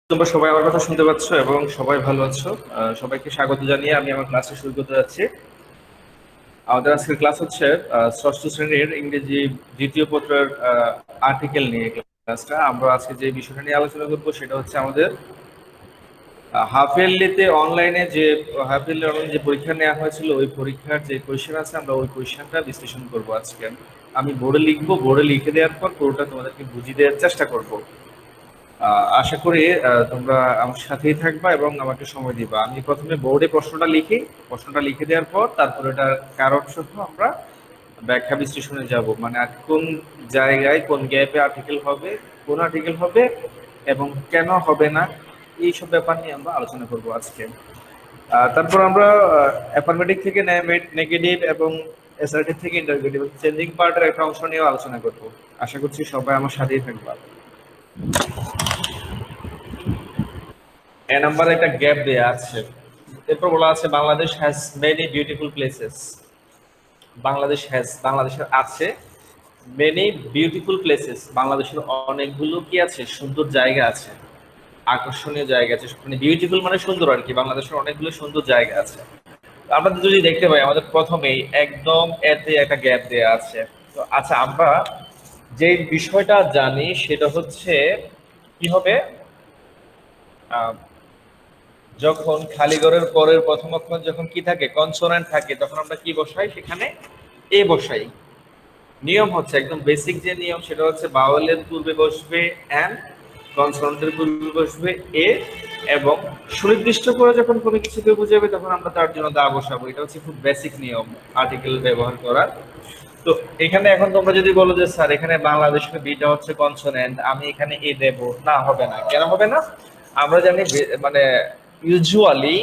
তোমরা সবাই আমার কথা শুনতে পাচ্ছ এবং সবাই ভালো আছো। সবাইকে স্বাগত জানিয়ে আমি আমার ক্লাসে শুরু করতে যাচ্ছি। আমাদের আজকের ক্লাস হচ্ছে ষষ্ঠ শ্রেণীর ইংরেজি দ্বিতীয় পত্রের আর্টিকেল নিয়ে ক্লাসটা। আমরা আজকে যে বিষয়টা নিয়ে আলোচনা করবো সেটা হচ্ছে আমাদের হাফ ইয়ারলিতে অনলাইনে যে পরীক্ষা নেওয়া হয়েছিল ওই পরীক্ষার যে কোয়েশ্চেন আছে আমরা ওই কোয়েশ্চেনটা বিশ্লেষণ করবো আজকে। আমি বোর্ডে লিখবো, বোর্ডে লিখে দেওয়ার পর পুরোটা তোমাদেরকে বুঝিয়ে দেওয়ার চেষ্টা করবো। আশা করি তোমরা আমার সাথেই থাকবা এবং আমাকে সময় দিবা। আমি প্রথমে বোর্ডে প্রশ্নটা লিখে দেওয়ার পর তারপর এটার কারণ সহ আমরা ব্যাখ্যা বিশ্লেষণে যাব। মানে কোন জায়গায় কোন গ্যাপে কোন আর্টিকেল হবে এবং কেন হবে না, এইসব ব্যাপার নিয়ে আমরা আলোচনা করব আজকে। তারপর আমরা অ্যাফার্মেটিভ থেকে নেগেটিভ এবং অ্যাসার্টিভ থেকে ইন্টারোগেটিভ চেঞ্জিং পার্টের একটা অংশ নিয়ে আলোচনা করব। আশা করছি সবাই আমার সাথেই থাকবা। এ নাম্বারে একটা গ্যাপ দেয়া আছে, এরপর বলা আছে Bangladesh has many beautiful places. বাংলাদেশের আছে মেনি বিউটিফুল প্লেসেস, বাংলাদেশের অনেকগুলো কি আছে, সুন্দর জায়গা আছে, আকর্ষণীয় জায়গা আছে। মানে বিউটিফুল মানে সুন্দর আর কি, বাংলাদেশের অনেকগুলো সুন্দর জায়গা আছে। আমরা যদি দেখতে পাই আমাদের প্রথমেই একদম এতে একটা গ্যাপ দেয়া আছে। তো আচ্ছা, আমরা যে বিষয়টা জানি সেটা হচ্ছে কি হবে, যখন খালি ঘরের পরের প্রথম অক্ষর যখন কি থাকে, কনসোনেন্ট থাকে, তখন আমরা কি বসাই, সেখানে এ বসাই। নিয়ম হচ্ছে একদম বেসিক যে নিয়ম সেটা হচ্ছে বাওয়েলের পূর্বে বসবে এন, কনসোনেন্টের পূর্বে বসবে এ, এবং সুনির্দিষ্ট করে যখন কোনো কিছুকে বুঝাবে তখন আমরা তার জন্য দা বসাবো। এটা হচ্ছে খুব বেসিক নিয়ম আর্টিকেল ব্যবহার করার। তো এখানে এখন তোমরা যদি বলো যে স্যার এখানে বাংলাদেশের বিটা হচ্ছে কনসোনেন্ট, আমি এখানে এ দেব, না হবে না। কেন হবে না? আমরা জানি মানে ইউজুয়ালি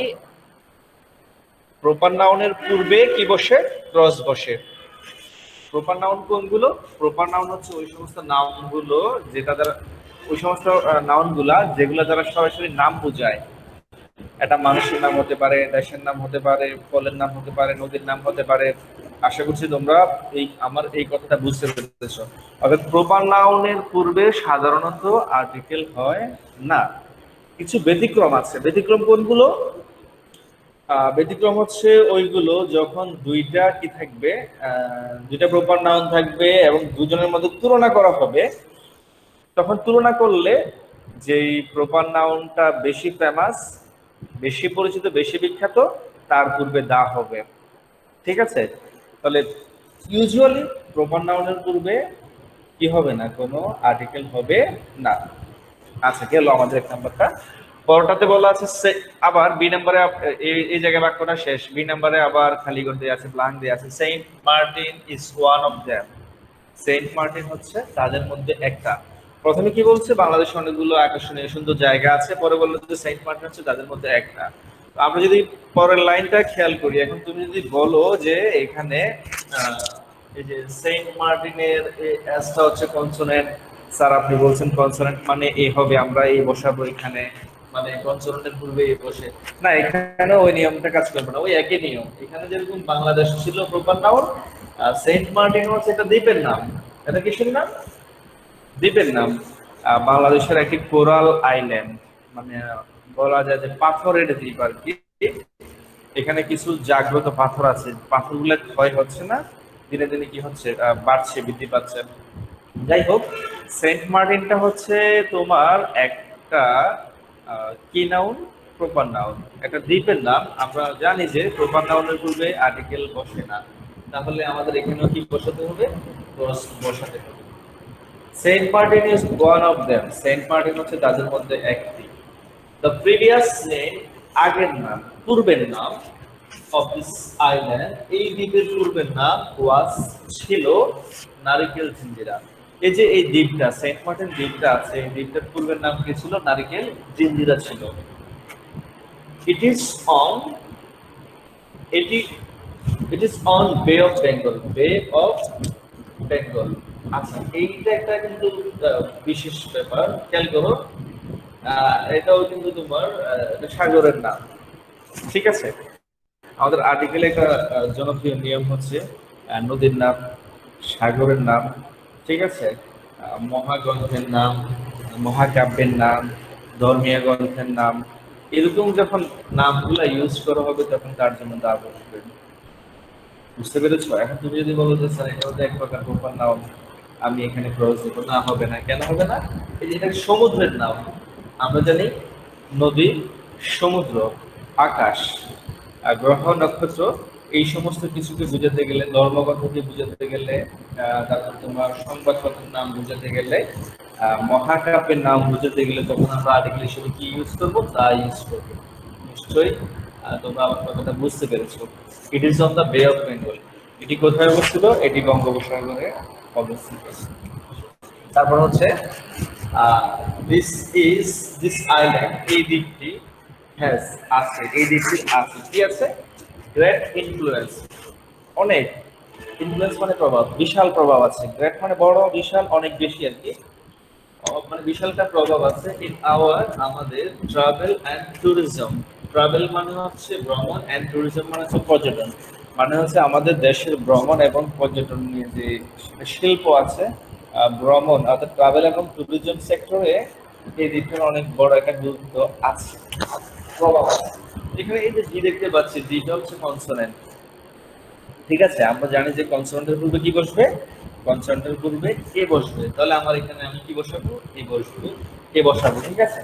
প্রপার নাউনের পূর্বে কি বসে, ক্রস বসে। প্রপার নাউন কোনগুলো? প্রপার নাউন হচ্ছে ওই সমস্ত নাউনগুলো যেটা দ্বারা, ওই সমস্ত নাউনগুলা যেগুলো দ্বারা সরাসরি নাম বোঝায়। একটা মানুষের নাম হতে পারে, দেশের নাম হতে পারে, ফলের নাম হতে পারে, নদীর নাম হতে পারে। আশা করছি তোমরা আমার এই কথাটা বুঝতে পেরেছ। অর্থাৎ প্রপার নাউনের পূর্বে সাধারণত আর্টিকেল হয় না, কিছু ব্যতিক্রম আছে। ব্যতিক্রম কোনগুলো? ব্যতিক্রম হচ্ছে ওইগুলো যখন দুইটা কি থাকবে, দুইটা প্রপার নাউন থাকবে এবং দুজনের মধ্যে তুলনা করা হবে, তখন তুলনা করলে যেই প্রপার নাউনটা বেশি ফেমাস, বেশি পরিচিত, বেশি বিখ্যাত, তার পূর্বে দা হবে। ঠিক আছে? তাহলে ইউজুয়ালি প্রপার নাউনের পূর্বে কি হবে না, কোনো আর্টিকেল হবে না। আচ্ছা, গেল আমাদের এক নাম্বারটা। পরটাতে বলা আছে আবার বি নাম্বারে, এই জায়গায় বাক্যটা শেষ। বি নাম্বারে আবার খালি ঘর দিয়ে আছে, ব্লাঙ্ক দিয়ে আছে। Saint Martin is one of them. Saint Martin হচ্ছে তাদের মধ্যে একটা। প্রথমে কি বলছে, বাংলাদেশে অনেকগুলো আকর্ষণীয় সুন্দর জায়গা আছে, পরে বললো যে সেন্ট মার্টিন হচ্ছে তাদের মধ্যে একটা। আমরা যদি পরের লাইনটা খেয়াল করি, এখন তুমি যদি বলো যে এখানে এই যে সেন্ট মার্টিনের এসটা হচ্ছে কনসোনেন্ট, স্যার আপনি বলছেন কনসোনেন্ট মানে এ হবে, আমরা এই বসাবো এখানে, মানে কনসোনেন্টের পূর্বে এ বসে। না, এখানে ওই নিয়মটা কাজ করবে না, ওই একই নিয়ম। এখানে যেরকম বাংলাদেশ ছিল প্রপার নাউন, সেন্ট মার্টিন হচ্ছে এটা দ্বীপের নাম। এটা কিসের নাম? দ্বীপের নাম। বাংলাদেশের একটি কোরাল আইল্যান্ড, মানে বলা যায় যে পাথরের দ্বীপ আর কি। এখানে কিছু জাগ্রত পাথর আছে, পাথরগুলো ক্ষয় হচ্ছে না, দিনে দিনে কি হচ্ছে, বাড়ছে, বৃদ্ধি পাচ্ছে। যাই হোক, সেন্ট মার্টিনটা হচ্ছে তোমার একটা কি নাউন, প্রপার নাউন, একটা দ্বীপের নাম। আমরা জানি যে প্রপার নাউনের পূর্বে আর্টিকেল বসে না, তাহলে আমাদের এখানেও কি বসাতে হবে, বসাতে হবে। Saint Martin is one of them, Saint Martin হচ্ছে তাদের মধ্যে একটি। দ্য প্রিভিয়াস নেম, আগের নাম, পূর্বের নাম, অফ দিস আইল্যান্ড, এই দ্বীপের পূর্বের নাম, ওয়াজ ছিল, নারিকেল জিঞ্জিরা। এই যে এই দ্বীপটা, সেন্ট মার্টিন দ্বীপটা আছে, এই দ্বীপটার পূর্বের নাম কি ছিল, নারিকেল জিঞ্জিরা ছিল। ইট ইজ অন, এটি ইট ইজ অন বে অফ বেঙ্গল, বে অফ বেঙ্গল। আচ্ছা, এইটা একটা কিন্তু বিশেষ ব্যাপার, খেয়াল করো। এটাও কিন্তু তোমার সাগরের নাম। ঠিক আছে? আমাদের আর্টিকেলে একটা জনপ্রিয় নিয়ম হচ্ছে নদীর নাম, সাগরের নাম, ঠিক আছে, মহাগ্রন্থের নাম, মহাকাব্যের নাম, ধর্মীয় গ্রন্থের নাম, এরকম যখন নামগুলা ইউজ করা হবে তখন তার জন্য দা বসবে। বুঝতে পেরেছো? এখন তুমি যদি বলো যে স্যার এটা হচ্ছে এক প্রকার প্রপার নাউন, আমি এখানে ক্রস দেবো, না হবে না। কেন হবে না? এই যে এটা সমুদ্রের নাম, আমরা জানি নদী, সমুদ্র, আকাশ, আর গ্রহ, নক্ষত্র, এই সমস্ত কিছুকে বুঝাতে গেলে, ধর্মগ্রন্থকে বুঝাতে গেলে, তারপর তোমার সংবাদপত্রের নাম বুঝাতে গেলে, মহাকাব্যের নাম বুঝাতে গেলে, তখন আমরা আর্টিকেল হিসেবে কি ইউজ করবো? তা ইউজ করবো। নিশ্চয়ই তোমরা আমার কথাটা বুঝতে পেরেছো। ইট ইজ অন দ্য বে অফ বেঙ্গল। এটি কোথায় অবস্থিত? এটি বঙ্গোপসাগরে অবস্থিত। তারপর হচ্ছে দিস ইজ দিস আইল্যান্ড, এই দ্বীপটি হ্যাজ আছে, এই দ্বীপটি আছে, কি আছে? গ্রেট ইনফ্লুয়েন্স, অনেক, ইনফ্লুয়েন্স মানে প্রভাব, বিশাল প্রভাব আছে। গ্রেট মানে বড়, বিশাল অনেক বেশি আর কি, মানে বিশালটা প্রভাব আছে ইন আওয়ার, আমাদের, ট্রাভেল অ্যান্ড ট্যুরিজম। ট্রাভেল মানে হচ্ছে ভ্রমণ, অ্যান্ড ট্যুরিজম মানে হচ্ছে পর্যটন, মানে হচ্ছে আমাদের দেশের ভ্রমণ এবং পর্যটন নিয়ে যে শিল্প আছে, ভ্রমণ অর্থাৎ ট্রাভেল এবং ট্যুরিজম সেক্টরে এই দিকটার অনেক বড় একটা গুরুত্ব আছে, প্রভাব আছে। এখানে এই যে জি দেখতে পাচ্ছি, জিটা হচ্ছে কনসোনেন্ট। ঠিক আছে, আমরা জানি যে কনসোনেন্টের পূর্বে কি বসবে? কনসোনেন্টের পূর্বে কে বসবে। তাহলে আমার এখানে আমি কি বসাবো? এ বসবো, কে বসাবো। ঠিক আছে,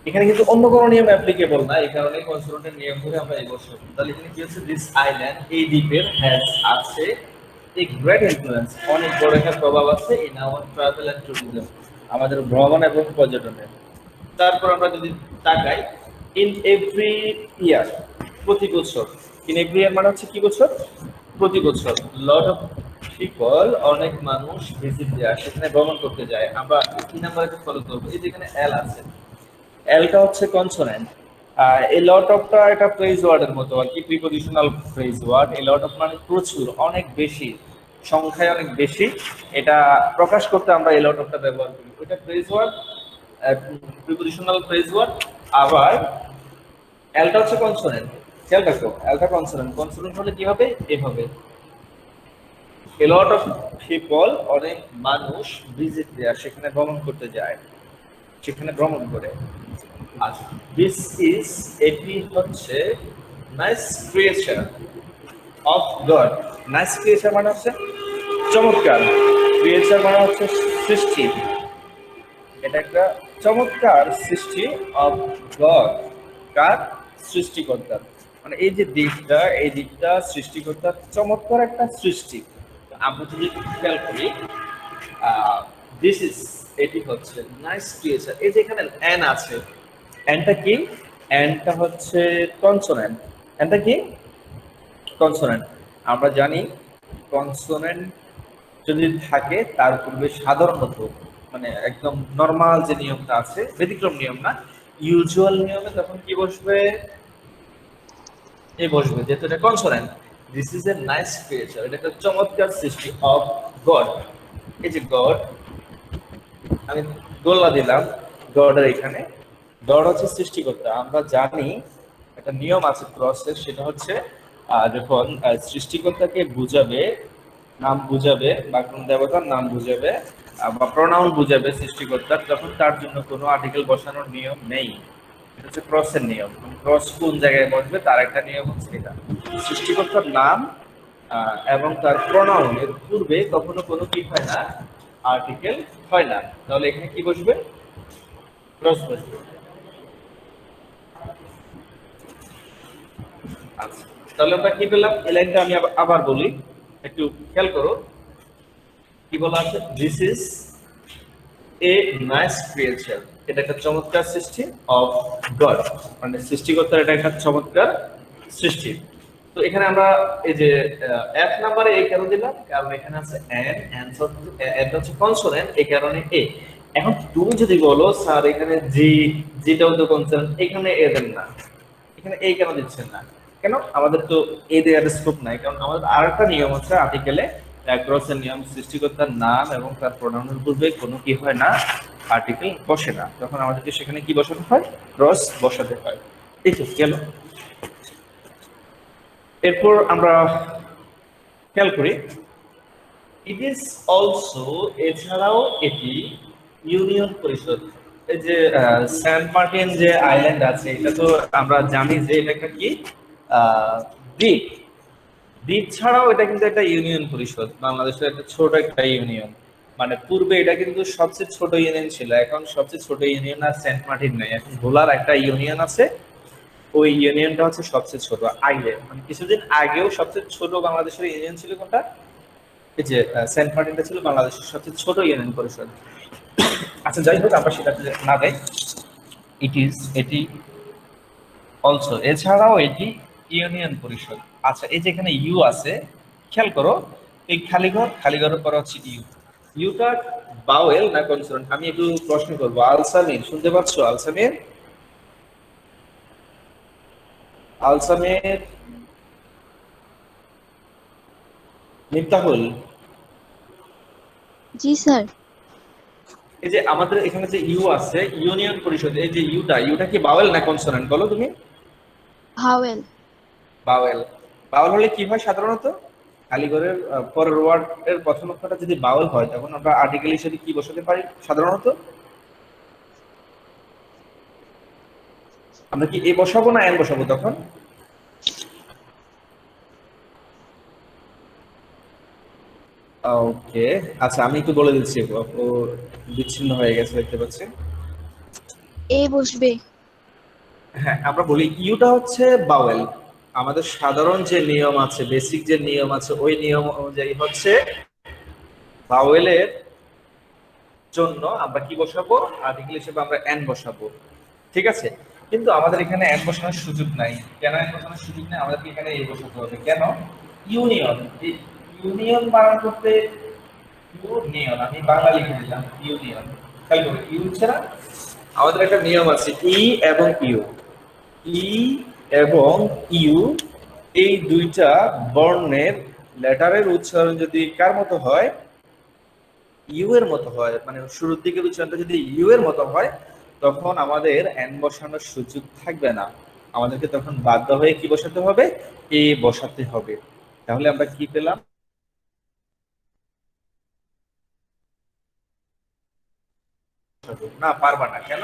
এখানে কিন্তু অন্য কোনো নিয়ম অ্যাপ্লিকেবল না, এই কারণে কনসোনেন্টের নিয়ম ধরে আমরা এই বসাবো। তাহলে এখানে কি হচ্ছে? দিস আইল্যান্ড, এই দ্বীপের, হ্যাজ আছে, এ গ্রেট ইনফ্লুয়েন্স, অনেক বড় একটা প্রভাব আছে in our travel and tourism, আমাদের ভ্রমণ এবং পর্যটনের। তারপর আমরা যদি তাকাই, ইন এভরি ইয়ার, প্রতি বছর, ইন এভরি ইয়ার মানে হচ্ছে কি বছর? প্রতি বছর। লট অফ পিপল, অনেক মানুষ, ভিজিট দেয়, সেখানে ভ্রমণ করতে যায়। আমরা কি নাম্বারকে ফলো করবো? এই যেখানে এল আছে, এলটা হচ্ছে কনসোনেন্ট। এই লট অফটা এটা ফ্রেজ ওয়ার্ডের মতো আর কি, প্রিপজিশনাল ফ্রেজ ওয়ার্ড। এই লট অফ মানে প্রচুর, অনেক বেশি, সংখ্যায় অনেক বেশি, এটা প্রকাশ করতে আমরা এই লট অফটা ব্যবহার করি। ওইটা phrase word, prepositional phrase word. আবার এলটা হচ্ছে কনসোনেন্ট, খেয়াল রাখো, এলটা কনসোনেন্ট, কনসোনেন্ট হলে কি হবে? এভাবে, এ লট অফ পিপল, অনেক মানুষ, ভিজিট দেয়, সেখানে ভ্রমণ করতে যায়, সেখানে ভ্রমণ করে। আচ্ছা, দিস ইজ, এটি হচ্ছে, nice creature of god. Nice creature মানে হচ্ছে চমৎকার, ক্রিয়েচার মানে হচ্ছে সৃষ্টি, এটা একটা চমৎকার সৃষ্টি অফ গড, কার? সৃষ্টিকর্তার। মানে এই যে দ্বীপটা, এই দ্বীপটা সৃষ্টিকর্তার চমৎকার একটা সৃষ্টি। আমরা যদি খেয়াল করি, দিস ইজ, এটি হচ্ছে, নাইস ক্রিয়েচার, এই যে এখানে এন আছে, এনটা কি? এনটা হচ্ছে কনসোনেন্ট। এনটা কি? কনসোনেন্ট। আমরা জানি কনসোনেন্ট যদি থাকে তার পূর্বে সাধারণত, মানে একদম নর্মাল যে নিয়মটা আছে, ব্যতিক্রম নিয়ম না, ইউজুয়াল নিয়মে তখন কি বসবে? এ বসবে, যেহেতু এটা consonant. This is a nice creature, এটা একটা চমৎকার সৃষ্টি অফ গড। এই যে গড, আমি গোল্লা দিলাম গডের এখানে, গড হচ্ছে সৃষ্টিকর্তা। আমরা জানি একটা নিয়ম আছে প্রসেস, সেটা হচ্ছে যখন সৃষ্টিকর্তাকে বুঝাবে, নাম বুঝাবে, বা কোন দেবতার নাম বুঝাবে, বা প্রনাউন বুঝাবে সৃষ্টিকর্তার, তখন তার জন্য কোনো আর্টিকেল বসানোর নিয়ম নেই। এটা হচ্ছে ক্রসের নিয়ম। ক্রস কোন জায়গায় বসবে তার একটা নিয়ম হচ্ছে এটা। সৃষ্টিকর্তার নাম এবং তার প্রনাউনের পূর্বে কখনো কোনো কি হয় না? আর্টিকেল হয় না। তাহলে এখানে কি বসবে? ক্রস বসবে। আচ্ছা, তাহলে আমরা কি পেলাম? এই লাইনটা আমি আবার বলি, একটু খেয়াল করো কি বলা আছে। This is a nice creature, এটা একটা চমৎকার সৃষ্টি অফ গড, মানে সৃষ্টিকর্তার এটা একটা চমৎকার সৃষ্টি। তো এখানে আমরা এই যে এক নাম্বারে এই কেন দিলাম? কারণ এখানে আছে এন, এটা হচ্ছে কনসোনেন্ট, এই কারণে এ। এখন তুমি যদি বলো স্যার এখানে জি, জিটাও তো কনসোনেন্ট, এখানে এ দেন না, এখানে এই কেন দিচ্ছেন না? কেন? আমাদের তো এই দেওয়ার স্কোপ নাই, কারণ আমাদের আরেকটা নিয়ম আছে আর্টিকেলে, ক্রসের নিয়ম, সৃষ্টিকর্তার নাম এবং তার প্রোনাউনের পূর্বে কোনো কি হয় না? আর্টিকেল বসে না। তখন আমাদেরকে সেখানে কি বসাতে হয়? ক্রস বসাতে হয়। এই তো গেল। এরপর আমরা খেয়াল করি, ইট ইজ অলসো, এছাড়াও এটি, ইউনিয়ন পরিষদ। এই যে সেন্ট মার্টিন যে আইল্যান্ড আছে, এটা তো আমরা জানি যে এটা একটা কি দ্বীপ। দ্বীপ ছাড়াও এটা কিন্তু একটা ইউনিয়ন পরিষদ, বাংলাদেশের একটা ছোট একটা ইউনিয়ন। মানে পূর্বে এটা কিন্তু সবচেয়ে ছোট ইউনিয়ন ছিল, এখন সবচেয়ে ছোট ইউনিয়ন আর সেন্ট মার্টিন নেই, এখন ভোলার একটা ইউনিয়ন আছে। ওই ইউনিয়নটা হচ্ছে সবচেয়ে ছোট আগে, মানে কিছুদিন আগেও সবচেয়ে ছোট বাংলাদেশের ইউনিয়ন ছিল কোনটা, এই যে সেন্ট মার্টিনটা ছিল বাংলাদেশের সবচেয়ে ছোট ইউনিয়ন পরিষদ। আচ্ছা যাই হোক, আমরা সেটা না যাই। এটি অলসো, এছাড়াও এটি ইউনিয়ন পরিষদ। আচ্ছা, এই যে এখানে ইউ আছে, খেয়াল করো, এই খালিঘরের পরে হচ্ছে ইউ। ইউটা বাওয়েল না কনসোনেন্ট? আমি একটু প্রশ্ন করবো, আলসামির শুনতে পাচ্ছ? আলসামির, আলসামির, মিফতাহুল। জি স্যার। এই যে আমাদের এখানে যে ইউ আছে, ইউনিয়ন পরিষদ, এই যে ইউটা কি বাওয়েল না কনসোনেন্ট বলো তুমি? ভাওয়েল। বাওয়েল। বাওয়েল হলে কি হয় সাধারণত? কালীঘরের পরের ওয়ার্ড এর প্রথম অক্ষরটা যদি বাওয়েল হয়, তখন আমরা আর্টিকেল হিসেবে কি বসাতে পারি সাধারণত? আমরা কি এ বসাবো না এন বসাবো তখন? ওকে, আচ্ছা আমি একটু বলে দিচ্ছি, ও বিচ্ছিন্ন হয়ে গেছে দেখতে পাচ্ছি। এ বসবে। হ্যাঁ, আমরা বলি ইউটা হচ্ছে বাওয়েল। আমাদের সাধারণ যে নিয়ম আছে, বেসিক যে নিয়ম আছে, ওই নিয়ম অনুযায়ী হচ্ছে বাওয়েলের জন্য আমরা কি বসাবো, আর্টিকেল হিসেবে আমরা এন বসাবো। ঠিক আছে, কিন্তু আমাদের এখানে এন বসানোর সুযোগ নাই। কেন এন বসানোর সুযোগ নেই? আমাদেরকে এখানে এই বসাতে হবে। কেন? ইউনিয়ন, ইউনিয়ন বানান করতে, ইউনিয়ন আমি বাংলা লিখে দিলাম ইউনিয়ন। খেয়াল করো, ইউ ছাড়া আমাদের একটা নিয়ম আছে, ই এবং ইউ। ই এবং ইউ, এই দুইটা বর্ণের লেটারের উচ্চারণ যদি কার মতো হয়, ইউ এর মতো হয়, মানে শুরুর দিকের উচ্চারণটা যদি ইউ এর মতো হয়, তখন আমাদের এন বসানোর সুযোগ থাকবে না। আমাদেরকে তখন বাধ্য হয়ে কি বসাতে হবে, এ বসাতে হবে। তাহলে আমরা কি পেলাম? না, পারবা না। কেন?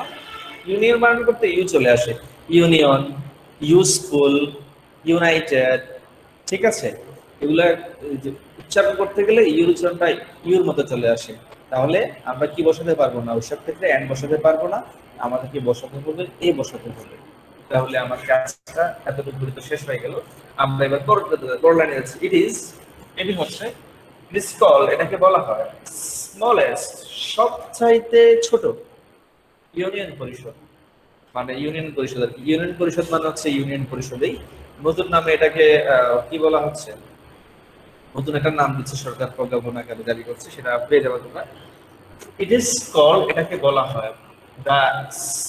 ইউনিয়ন বানান করতে ইউ চলে আসে। ইউনিয়ন, ইউজফুল, ইউনাইটেড, ঠিক আছে, এগুলা যে উচ্চারণ করতে গেলে ইউর উচ্চারণটা ইউর মতো চলে আসে। তাহলে আমরা কি বসাতে পারবো না, ওইসব ক্ষেত্রে এন বসাতে পারবো না, আমাদেরকে বসাতে হবে এ বসাতে হবে। তাহলে আমার কাজটা এতটুকু তো শেষ হয়ে গেল। আমরা এবার পরের লাইনে যাচ্ছি। এটি হচ্ছে, ইট ইজ কল্ড, এটাকে বলা হয় স্মলেস্ট, সবচাইতে ছোট ইউনিয়ন পরিষদ। মানে ইউনিয়ন পরিষদ আর কি, ইউনিয়ন পরিষদ মানে হচ্ছে ইউনিয়ন পরিষদেই, নতুন নামে এটাকে কি বলা হচ্ছে, নতুন একটা নাম দিচ্ছে সরকার, প্রজ্ঞাপন আকারে জারি করছে, সেটা পেয়ে যাবে তোমরা। ইট ইজ কল্ড, এটাকে বলা হয় দ্য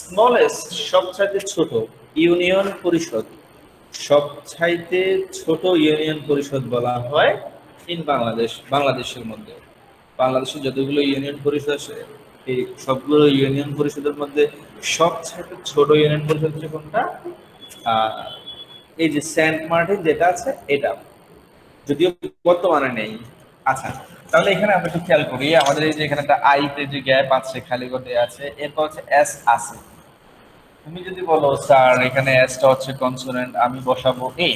স্মলেস্ট, সবচাইতে ছোট ইউনিয়ন পরিষদ। সবচাইতে ছোট ইউনিয়ন পরিষদ বলা হয় ইন বাংলাদেশ, বাংলাদেশের মধ্যে। বাংলাদেশের যতগুলো ইউনিয়ন পরিষদ আছে, এই সবগুলো ইউনিয়ন পরিষদের মধ্যে সবচেয়ে ছোট ইউনিয়ন পরিষদ হচ্ছে কোনটা? আহ, এই যে সেন্ট মার্টিন যেটা আছে এটা, যদিও বর্তমানে নেই। আচ্ছা, তাহলে এখানে আমরা একটু খেয়াল করি, আমাদের এই যে এখানে একটা আইতে যে গ্যাপ আছে, খালি করে আছে, এরপর হচ্ছে এস আছে। তুমি যদি বলো স্যার এখানে এসটা হচ্ছে কনসোনেন্ট, আমি বসাবো এ,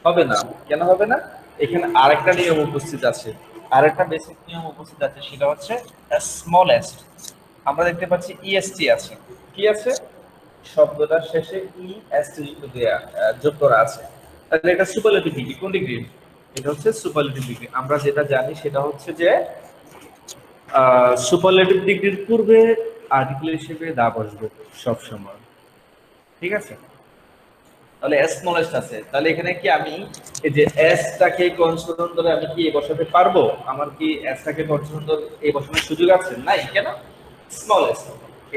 হবে না। কেন হবে না? এখানে আরেকটা নিয়ম উপস্থিত আছে, আরেকটা বেসিক নিয়ম উপস্থিত আছে, সেটা হচ্ছে স্মলেস্ট। আমরা দেখতে পাচ্ছি ইএসটি আছে, কি আছে, শব্দটার শেষে ইএসটি যোগ করা আছে। তাহলে এটা সুপারলেটিভ ডিগ্রি, কোন ডিগ্রি? এটা হচ্ছে সুপারলেটিভ ডিগ্রি। আমরা যেটা জানি সেটা হচ্ছে যে সুপারলেটিভ ডিগ্রির পূর্বে আর্টিকেল হিসেবে দা বসবে সব সময়। ঠিক আছে, তাহলে এস স্মলেস্ট আছে, তাহলে এখানে কি আমি এই যে এস টাকে কনসোনেন্ট ধরে আমি কি এ বসাতে পারবো? আমার কি এস টাকে কনসোনেন্ট ধরে এ বসানোর সুযোগ আছে? নাই। কেন? স্মলেস্ট,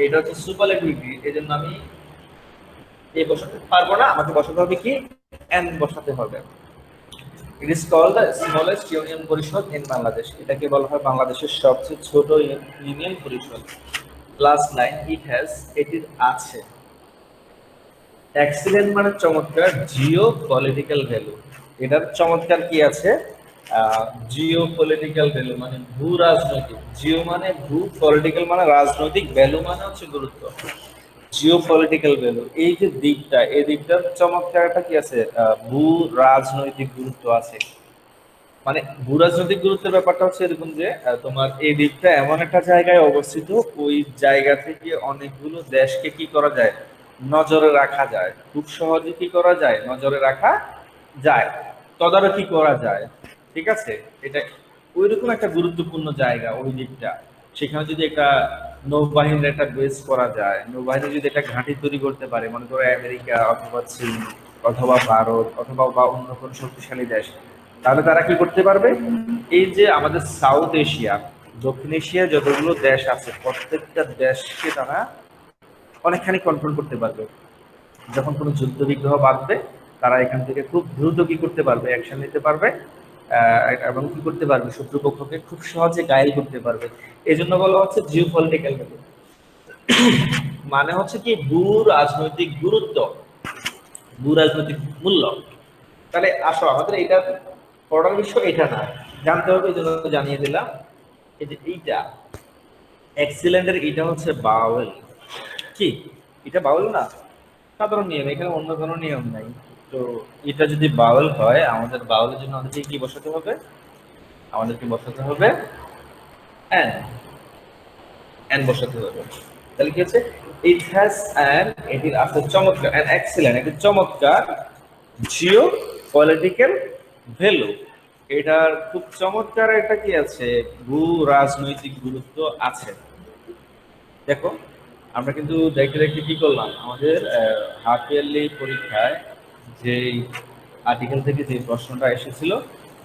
এটা হচ্ছে সুপারলেটিভ ডিগ্রি, এজন্য আমি এ বসাতে পারবো না, আমাকে বসাতে হবে কি, এন বসাতে হবে। It is called the smallest union Parishad in Bangladesh, এটাকে বলা হয় বাংলাদেশের সবচেয়ে ছোট ইউনিয়ন পরিষদ। লাস্ট লাইন, ইট হ্যাজ, এটির আছে, এক্সিলেন্ট মানে চমৎকার, জিও পলিটিক্যাল ভ্যালু, এটার চমৎকার কি আছে, জিও পলিটিক্যাল ভ্যালু মানে ভূ রাজনৈতিক, জিও মানে ভূ, পলিটিক্যাল মানে রাজনৈতিক, ভ্যালু মানে হচ্ছে গুরুত্ব। জিও পলিটিক্যাল ভ্যালু এই যে দিকটা, এই দিকটার চমৎকার একটা কি আছে, ভূ রাজনৈতিক গুরুত্ব আছে। মানে ভূ রাজনৈতিক গুরুত্বের ব্যাপারটা হচ্ছে এরকম যে তোমার এই দ্বীপটা এমন একটা জায়গায় অবস্থিত, ওই জায়গা থেকে অনেকগুলো দেশকে কি করা যায়, নজরে রাখা যায়, খুব সহজে কি করা যায়, নজরে রাখা যায়, তদারকি করা যায়। ঠিক আছে, এটা ওইরকম একটা গুরুত্বপূর্ণ জায়গা ওই দ্বীপটা। সেখানে যদি একটা নৌবাহিনীর একটা বেস করা যায়, নৌবাহিনী যদি একটা ঘাঁটি তৈরি করতে পারে, মনে করো আমেরিকা অথবা চীন অথবা ভারত অথবা বা অন্য কোনো শক্তিশালী দেশ, তাহলে তারা কি করতে পারবে, এই যে আমাদের সাউথ এশিয়া, দক্ষিণ এশিয়া যতগুলো দেশ আছে প্রত্যেকটা দেশকে তারা অনেকখানি কন্ট্রোল করতে পারবে। যখন কোনো যুদ্ধ বিগ্রহ বাঁধবে, তারা এখান থেকে খুব দ্রুত কি করতে পারবে, অ্যাকশন নিতে পারবে, এবং কি করতে পারবে, শত্রুপক্ষকে খুব সহজে গায়েল করতে পারবে। এই জন্য বলা হচ্ছে জিও পলিটিক্যাল ভ্যালু, মানে হচ্ছে কি ভূ রাজনৈতিক গুরুত্ব, ভূ রাজনৈতিক মূল্য। তাহলে আসো আমাদের এটা পড়ার বিষয় এটা না, জানতে হবে, এই জন্য জানিয়ে দিলাম। এই যে এইটা এক্সিলেন্টের এটা হচ্ছে বাউল, কি এটা বাউল না, সাধারণ নিয়ম, এখানে অন্য কোনো নিয়ম নাই। তো এটা যদি বাউল হয়, আমাদের বাউলের জন্য আমাদেরকে কি বসাতে হবে, আমাদেরকে বসাতে হবে এন, এন বসাতে হবে। তাহলে কি হচ্ছে, ইট হ্যাজ অ্যান, এটির আছে চমৎকার, অ্যান এক্সিলেন্ট, একটি চমৎকার জিও পলিটিক্যাল ভ্যালু, এটার খুব চমৎকার একটা কি আছে, ভূ রাজনৈতিক গুরুত্ব আছে। দেখো আমরা কিন্তু দেখতে দেখতে কি করলাম, আমাদের হাফ ইয়ারলি পরীক্ষায় যে আর্টিকেল থেকে যে প্রশ্নটা এসেছিল,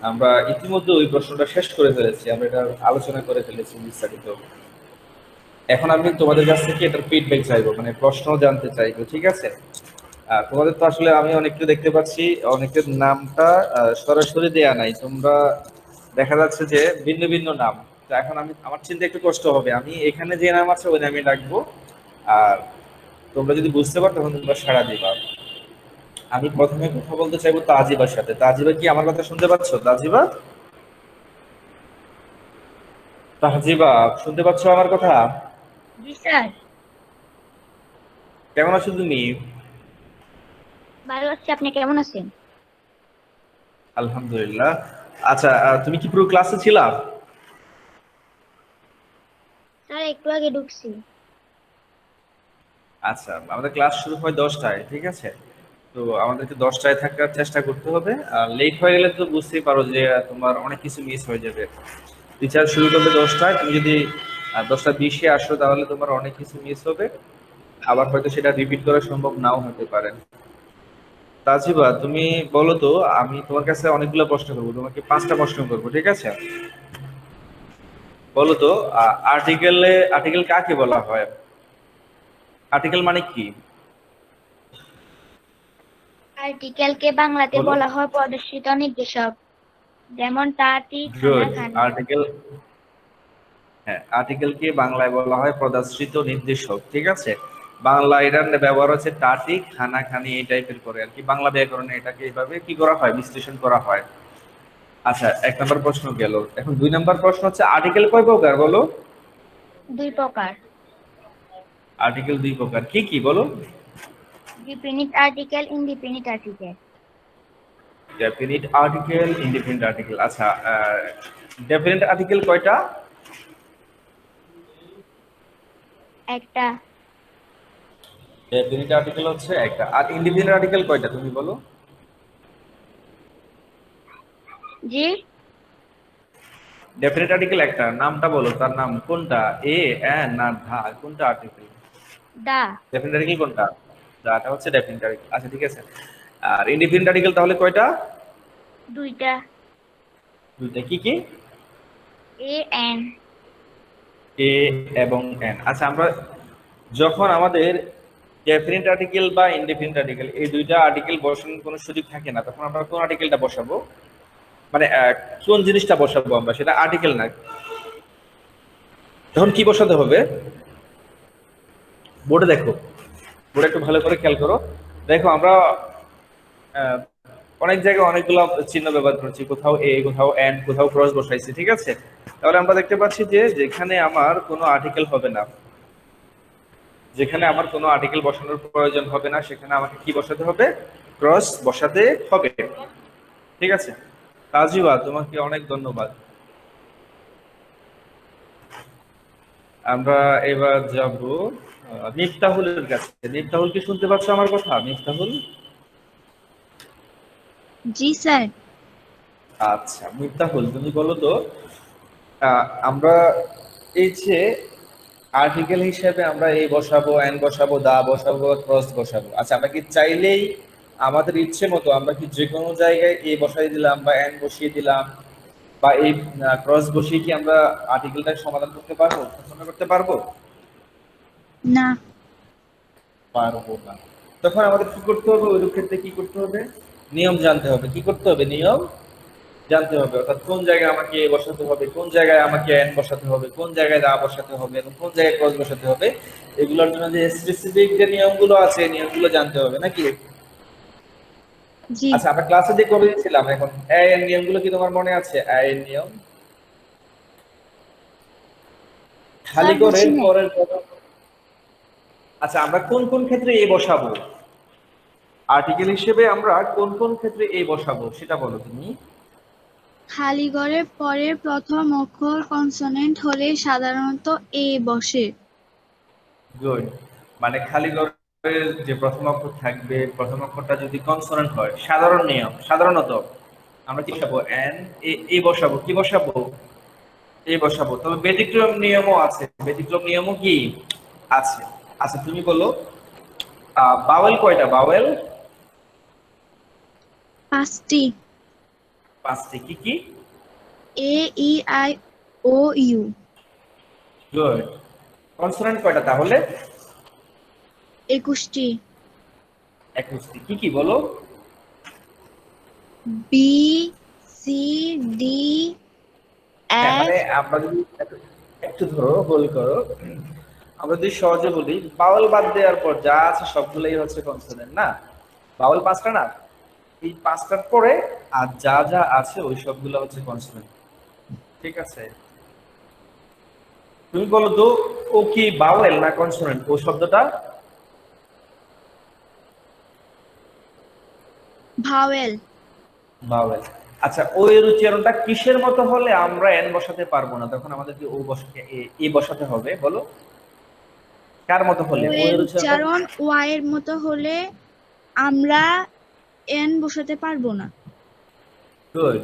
আমরা ইতিমধ্যে ওই প্রশ্নটা শেষ করে ফেলেছি, আমরা এটা আলোচনা করে ফেলেছি বিস্তারিত। এখন আমি তোমাদের কাছ থেকে এটার ফিডব্যাক চাইবো, মানে প্রশ্ন জানতে চাইবো, ঠিক আছে? তোমাদের তো আসলে আমি অনেককে দেখতে পাচ্ছি, অনেকের নামটা সরাসরি দেয়া নাই, তোমরা দেখা যাচ্ছে যে ভিন্ন ভিন্ন নাম। তো এখন আমি, আমার চিন্তা একটু কষ্ট হবে, আমি এখানে যে নাম আছে ওই নামে ডাকবো, আর তোমরা যদি বুঝতে পারো তখন তোমরা সাড়া দিবা। আমি প্রথমে কথা বলতে চাইবো তাজিবার সাথে। তাজিবা কি আমার কথা শুনতে পাচ্ছ? তাজিবা, তাজিবা শুনতে পাচ্ছ আমার কথা? জি স্যার। কেমন আছো তুমি? ভালো আছি, আপনি কেমন আছেন? আলহামদুলিল্লাহ। আচ্ছা, তুমি কি পুরো ক্লাসে ছিলা? স্যার একটু আগে ঢুকছি। আচ্ছা, আমাদের ক্লাস শুরু হয় 10টায়, ঠিক আছে? তো আমাদেরকে 10টায় থাকার চেষ্টা করতে হবে, আর লেট হয়ে গেলে তো বুঝতেই পারো যে তোমার অনেক কিছু মিস হয়ে যাবে। টিচার শুরু করবে 10টায়, তুমি যদি 10টা 20-এ আসো তাহলে তোমার অনেক কিছু মিস হবে, আবার হয়তো সেটা রিপিট করা সম্ভব নাও হতে পারে। তাজিবা তুমি বলো তো, আমি তোমার কাছে অনেকগুলো প্রশ্ন করবো, তোমাকে 5টা প্রশ্ন করবো, ঠিক আছে? বলো তো, আর্টিকেল কাকে বলা হয়? আর্টিকেল মানে কি? আর্টিকেলকে বাংলাতে বলো। বলা হয় প্রদর্শিত নির্দেশক, যেমন তাঁতি, খানা, গুড। খানি। আর্টিকেল, হ্যাঁ, আর্টিকেলকে বাংলায় বলা হয় পদাশ্রিত নির্দেশক, ঠিক আছে? বাংলা এটার ব্যবহার হচ্ছে টাটি, খানা, খানি এই টাইপের করে আর কি, বাংলা ব্যাকরণে এটাকে এইভাবে কি করা হয়, বিশ্লেষণ করা হয়। আচ্ছা, 1 নম্বর প্রশ্ন গেল। এখন 2 নম্বর প্রশ্ন হচ্ছে আর্টিকেল কয় প্রকার বলো? দুই প্রকার। আর্টিকেল 2 প্রকার, কি কি বলো? Definite article, indefinite article. Definite article, indefinite article. আচ্ছা, ডেফিনিট আর্টিকেল কয়টা? একটা। ডেফিনিট আর্টিকেল হচ্ছে একটা, আর ইনডিফিনিট আর্টিকেল কয়টা তুমি বলো? জি। ডেফিনিট আর্টিকেল একটা, নামটা বলো, তার নাম কোনটা, এ, এন না ধা, কোনটা আর্টিকেল? দা। ডেফিনিট আর্টিকেল কোনটা? দাটা হচ্ছে ডেফিনিট আর্টিকেল। আচ্ছা, ঠিক আছে। আর ইনডিফিনিট আর্টিকেল তাহলে কয়টা? দুইটা। দুইটা, কি কি? A N. এ এবং এন। আচ্ছা, আমরা যখন আমাদের ডেফিনিট আর্টিকেল বা ইনডিফিনিট আর্টিকেল এই দুইটা আর্টিকেল বসানোর কোনো সুযোগ থাকে না, তখন আমরা কোন আর্টিকেলটা বসাবো, মানে কোন জিনিসটা বসাবো আমরা, সেটা আর্টিকেল না, তখন কি বসাতে হবে? বোর্ডে দেখো, বোর্ডে একটু ভালো করে খেয়াল করো। দেখো আমরা অনেক জায়গায় অনেকগুলো চিহ্ন ব্যবহার করছি, কোথাও এ, কোথাও এন্ড, কোথাও ক্রস বসাইছি, ঠিক আছে? তাহলে আমরা দেখতে পাচ্ছি যে যেখানে আমার কোনো আর্টিকেল হবে না, যেখানে আমার কোনো আর্টিকেল বসানোর প্রয়োজন হবে না, সেখানে আমাকে কি বসাতে হবে? ক্রস বসাতে হবে। ঠিক আছে, তাজিবা তোমাকে অনেক ধন্যবাদ। আমরা এবার যাব মিফতাহুলের কাছে। মিফতাহুল কি শুনতে পাচ্ছ আমার কথা? মিফতাহুল? জি স্যার। আচ্ছা মিফতাহুল, তুমি বলো তো, আমরা এই যে আর্টিকেল হিসেবে আমরা এই বসাবো, এন বসাবো, দা বসাবো, ক্রস বসাবো, আচ্ছা আমরা কি চাইলেই আমাদের ইচ্ছে মতো আমরা কি যে কোনো জায়গায় এ বসাই দিলাম বা এন বসিয়ে দিলাম বা এই ক্রস বসিয়ে কি আমরা আর্টিকেলটা সমাধান করতে পারবো, সম্পন্ন করতে পারবো? না। পারবো না। তখন আমাদের কি করতে হবে? ওই ক্ষেত্রে কি করতে হবে? নিয়ম জানতে হবে। কি করতে হবে? নিয়ম জানতে হবে। অর্থাৎ কোন জায়গায় আমাকে এ বসাতে হবে, কোন জায়গায় আমাকে এন বসাতে হবে, কোন জায়গায় দা বসাতে হবে এবং কোন জায়গায় ক্রস বসাতে হবে, এগুলোর জন্য যে স্পেসিফিক যে নিয়মগুলো আছে এই নিয়মগুলো জানতে হবে নাকি? জি। আচ্ছা আমরা ক্লাসে যে করে দিয়েছিলাম, এখন এ এর নিয়মগুলো কি তোমার মনে আছে? এ এর নিয়ম খালি স্যার করে বুঝি নাই। পরের কথা। আচ্ছা আমরা কোন কোন ক্ষেত্রে এ বসাবো, আর্টিকেল হিসেবে আমরা কোন কোন ক্ষেত্রে এ বসাবো সেটা বলো তুমি। খালি ঘরের পরে প্রথম অক্ষর কনসোনেন্ট হলে সাধারণত এ বসে। গুড, মানে খালি ঘরের যে প্রথম অক্ষর থাকবে, প্রথম অক্ষরটা যদি কনসোনেন্ট হয়, সাধারণ নিয়ম, সাধারণত আমরা কি বসাবো? এন, এ বসাবো, কি বসাবো? এ বসাবো। তবে ব্যতিক্রম নিয়মও আছে, ব্যতিক্রম নিয়মও কি আছে? আচ্ছা তুমি বলো, বাওয়েল কয়টা? বাওয়েল 5টি। 5টি। কি কি? A, E, I, O, U. Good. Consonant কয়টা তাহলে? 21টি। 21টি। কি কি বলো? বি, সি, ডি, হ্যাঁ এফ। মানে আমরা যদি একটু ধরো, হোল্ড করো, আমরা যদি সহজে বলি, বাউল বাদ দেওয়ার পর যা আছে সবগুলোই হচ্ছে কনসোনেন্ট না? বাউল 5টা না, এই 5টার পরে আর যা যা আছে ওই সবগুলো হচ্ছে কনসোনেন্ট। ঠিক আছে, তুমি বলো তো, ও কি বাউল না কনসোনেন্ট ও শব্দটা? ভাওয়েল। বাউল। আচ্ছা ও এর উচ্চারণটা কিসের মতো হলে আমরা এন বসাতে পারবো না, তখন আমাদেরকে ও বসাতে, এ বসাতে হবে? বলো কার মতো ও হলে? ও এর এর উচ্চারণটা উচ্চারণ ওয়াই এর মতো হলে আমরা এন বসাতে পারবো না। গুড।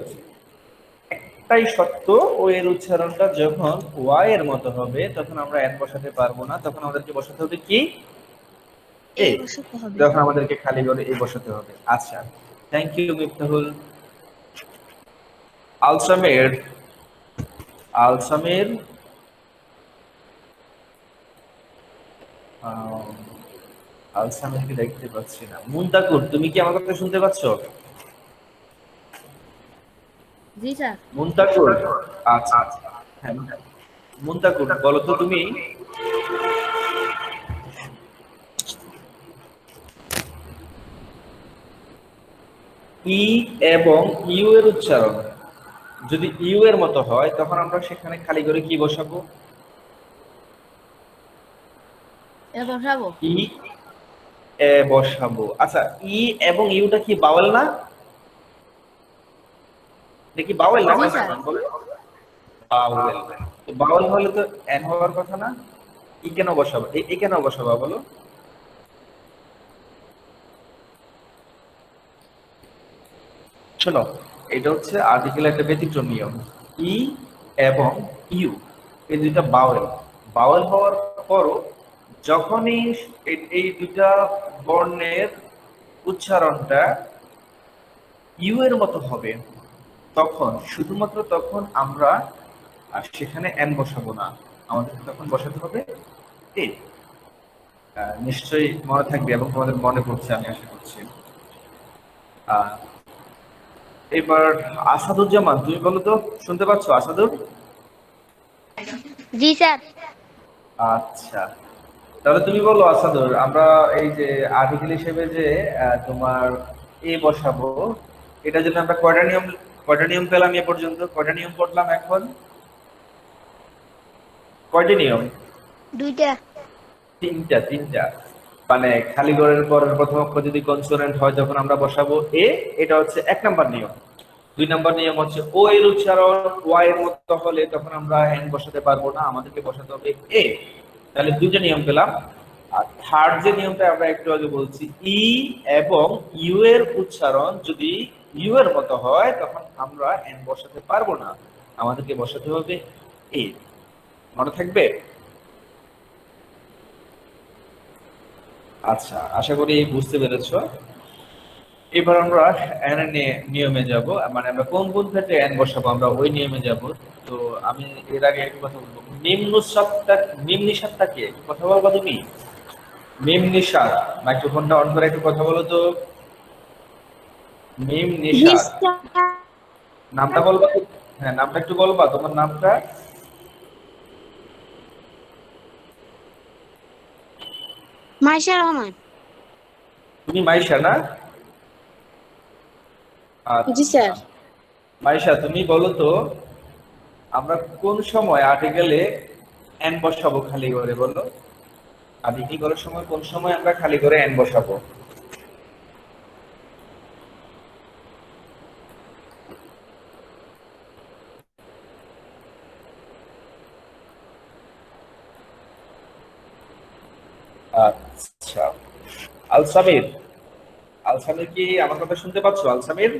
একটাই সত্য, ও এর উচ্চারণটা যখন ওয়াই এর মতো হবে তখন আমরা এন বসাতে পারবো না, তখন আমাদেরকে বসাতে হবে কি? এ এ। বসাতে হবে। তখন আমাদেরকে খালি করে এ বসাতে হবে। আচ্ছা থ্যাংক ইউ মিফতাহুল। আলসামের, আলসামের আহ, আলসামেরকে দেখতে পাচ্ছি না। মুনতাকুর তুমি কি আমার কথা শুনতে পাচ্ছ? জি স্যার। মুনতাকুর, আচ্ছা আচ্ছা, হ্যাঁ মুনতাকুর বলো তো তুমি, ই এবং ইউ এর উচ্চারণ যদি ইউ এর মতো হয় তখন আমরা সেখানে খালি করে কি বসাবো? এ বসাবো। ই এ বসাবো। আচ্ছা ই এবং ইউটা কি বাওয়েল না? দেখি বাওয়েল না জি স্যার। কনসোনেন্ট বলে? বাওয়েল। তো বাওয়েল হলে তো এন হওয়ার কথা না? ই কেন বসাবো? এ কেন বসাবো বলো? শোনো, এটা হচ্ছে আর্টিকেল একটা ব্যতিক্রম নিয়ম। ই এবং ইউ এই দুইটা বাওয়েল, বাওয়েল হওয়ার পরও যখনই এই দুইটা বর্ণের উচ্চারণটা ইউ এর মতো হবে তখন, শুধুমাত্র তখন আমরা সেখানে এন বসাবো না, আমাদের তখন বসাতে হবে এ। নিশ্চয়ই মনে থাকবে এবং তোমাদের মনে পড়ছে আমি আশা করছি। আহ এবার আসাদুজ্জামান তুমি বলো তো, শুনতে পাচ্ছ আসাদুর? জি স্যার। আচ্ছা তাহলে তুমি বলো আসাদুর, আমরা এই যে আর্টিকেল হিসেবে যে তোমার এ বসাবো, এটার জন্য আমরা কয়টা নিয়ম পেলাম এ পর্যন্ত? কয়টা নিয়ম পড়লাম এখন? কয়টি নিয়ম? দুইটা। তিনটা। মানে খালি ঘরের পরের প্রথম অক্ষর যদি কনসোনেন্ট হয় তখন আমরা বসাবো এ, এটা হচ্ছে 1 নাম্বার নিয়ম। 2 নাম্বার নিয়ম হচ্ছে ও এর উচ্চারণ ওয়াই এর মতো হলে তখন আমরা এন বসাতে পারবো না, আমাদেরকে বসাতে হবে এ। তাহলে 2টা নিয়ম পেলাম। আর থার্ড যে নিয়মটা আমরা একটু আগে বলছি, ই এবং ইউ এর উচ্চারণ যদি ইউ এর মতো হয় তখন আমরা এন বসাতে পারবো না, আমাদেরকে বসাতে হবে এ। মনে থাকবে? আচ্ছা, আশা করি বুঝতে পেরেছো। এবার আমরা এন নিয়মে যাব, মানে আমরা কোন কোন ক্ষেত্রে এন বসাবো আমরা ওই নিয়মে যাব। তো আমি এর আগে একটু কথা বলবো, মিম নিষাদটা কি কথা বলবো তুমি? মিম নিষাদ, মাইক্রোফোনটা অন করে একটু কথা বলো তো। মিম নিষাদ নামটা বলবা? হ্যাঁ, নামটা একটু বলবা, তোমার নামটা? মাইশা রহমান। তুমি মাইশা না? জি স্যার। মাইশা, তুমি বলো তো আমরা কোন সময় আর্টিকেলে এন বসাবো খালি করে, বলো। আর্টিকেল করার সময় কোন সময় আমরা খালি করে এন বসাবো? আচ্ছা, আলসামির, আলসামির কি আমার কথা শুনতে পাচ্ছ? আলসামির,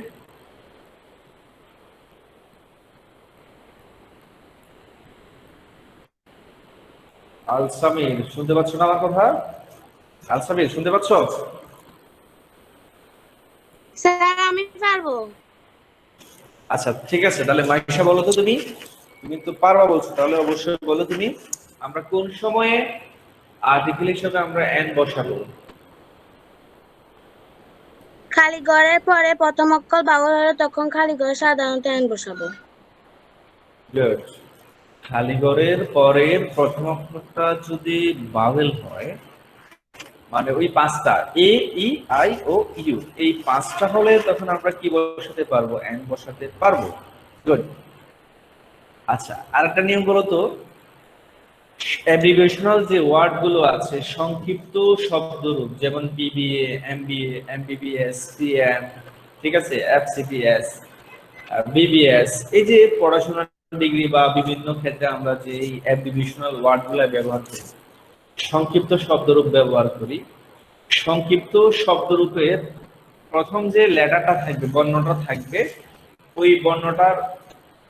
আলসামির শুনতে পাচ্ছ না আমার কথা? আলসামির শুনতে পাচ্ছ? স্যার আমি পারবো। আচ্ছা ঠিক আছে, তাহলে মাইশা বলো তো তুমি, তুমি তো পারবা বলছো, তাহলে অবশ্যই বলো তুমি আমরা কোন সময়ে আর্টিকেল হিসেবে আমরা এন বসাবো? খালি ঘরের পরে প্রথম অক্ষর বাউল হলে তখন খালি ঘরে সাধারণত এন বসাবো। গুড। খালি ঘরের পরের প্রথম অক্ষরটা যদি বাভেল হয়, মানে ওই 5টা এ ই আই ও ইউ, এই 5টা হলে তখন আমরা কি বসাতে পারবো? এন বসাতে পারবো। গুড। আচ্ছা, আরেকটা নিয়ম বলো তো, অ্যাব্রিভিয়েশনাল যে ওয়ার্ড গুলো আছে, সংক্ষিপ্ত শব্দরূপ, যেমন বিবিএ, এমবিএ, এমবিবিএস, সিএম, ঠিক আছে, এফসিপিএস, বিবিএস, এই যে পড়াশোনার ডিগ্রি বা বিভিন্ন ক্ষেত্রে আমরা যে এই অ্যাব্রিভিয়েশনাল ওয়ার্ড গুলো ব্যবহার করি, সংক্ষিপ্ত শব্দরূপ ব্যবহার করি। সংক্ষিপ্ত শব্দরূপের প্রথম যে লেটারটা থাকবে, বর্ণটা থাকবে, ওই বর্ণটার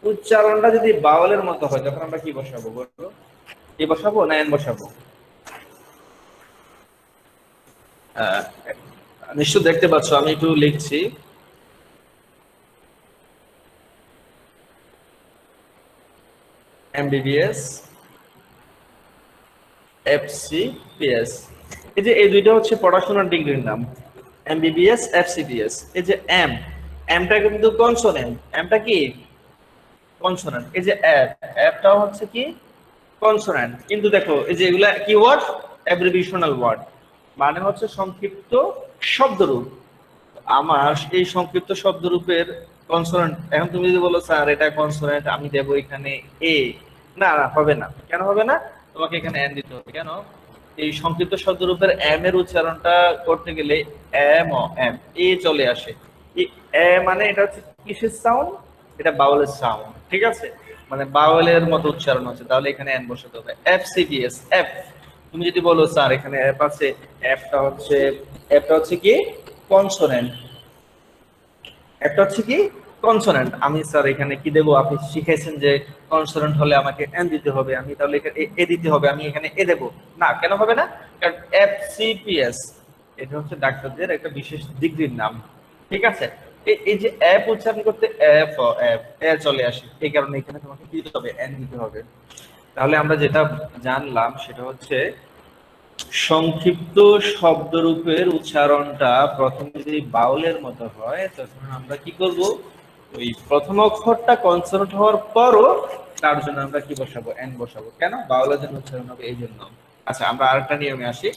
উচ্চারণটা যদি বাউলের মতো হয় তখন আমরা কি বসাবো বলবো? এ বসাবো না এন বসাবো? নিশ্চয় দেখতে পাচ্ছ, আমি একটু লিখছি। এমবিবিএস, এফসিপিএস, এই যে এই দুইটা হচ্ছে পড়াশোনার ডিগ্রির নাম, এমবিবিএস, এফসিপিএস। এই যে এম, এমটা কিন্তু কনসোনেন্ট, এমটা কি কনসোনেন্ট। এই যে এফ, এফটাও হচ্ছে কি কনসোনেন্ট। কিন্তু দেখো এই যে এগুলা কি ওয়ার্ড? অ্যাব্রিভিয়েশনাল ওয়ার্ড, মানে হচ্ছে সংক্ষিপ্ত শব্দরূপ। আমার এই সংক্ষিপ্ত শব্দরূপের কনসোনেন্ট, এখন তুমি যদি বলো স্যার এটা কনসোনেন্ট, আমি দেবো এখানে এ, না না হবে না। কেন হবে না? তোমাকে এখানে এন দিতে হবে। কেন? এই সংক্ষিপ্ত শব্দরূপের এম এর উচ্চারণটা করতে গেলে এম ও এম এ চলে আসে। এ মানে এটা হচ্ছে কিসের সাউন্ড? এটা বাউলের সাউন্ড, ঠিক আছে, মানে বাউলের মতো উচ্চারণ হচ্ছে, তাহলে এখানে এন বসাতে হবে। এফ সিবিএস, এফ, তুমি যদি বলো স্যার এখানে এফ আছে, এফটা হচ্ছে কি কনসোনেন্ট, একটা হচ্ছে কি কনসোনেন্ট। আমি স্যার এখানে কি দেবো? আপনি শিখাইছেন যে কনসোনেন্ট হলে আমাকে এন দিতে হবে, আমি তাহলে এখানে এ দিতে হবে, আমি এখানে এ দেবো না। কেন হবে না? কারণ এফসিপিএস এটা হচ্ছে ডাক্তারদের একটা বিশেষ ডিগ্রির নাম, ঠিক আছে। এই যে এফ উচ্চারণ করতে এফ ও এফ এ চলে আসে, এই কারণে এখানে তোমাকে কি দিতে হবে? এন দিতে হবে। তাহলে আমরা যেটা জানলাম সেটা হচ্ছে সংক্ষিপ্ত শব্দরূপের উচ্চারণটা প্রথমে যদি বাউলের মতো হয় তখন আমরা কি করব? ওই প্রথম অক্ষরটা কনসোনেন্ট হওয়ার পরও তার জন্য আমরা কি বসাবো? এন বসাবো। কেন? বাউলের জন্য উচ্চারণ হবে এই জন্য। আচ্ছা, আমরা আরেকটা নিয়মে আসি।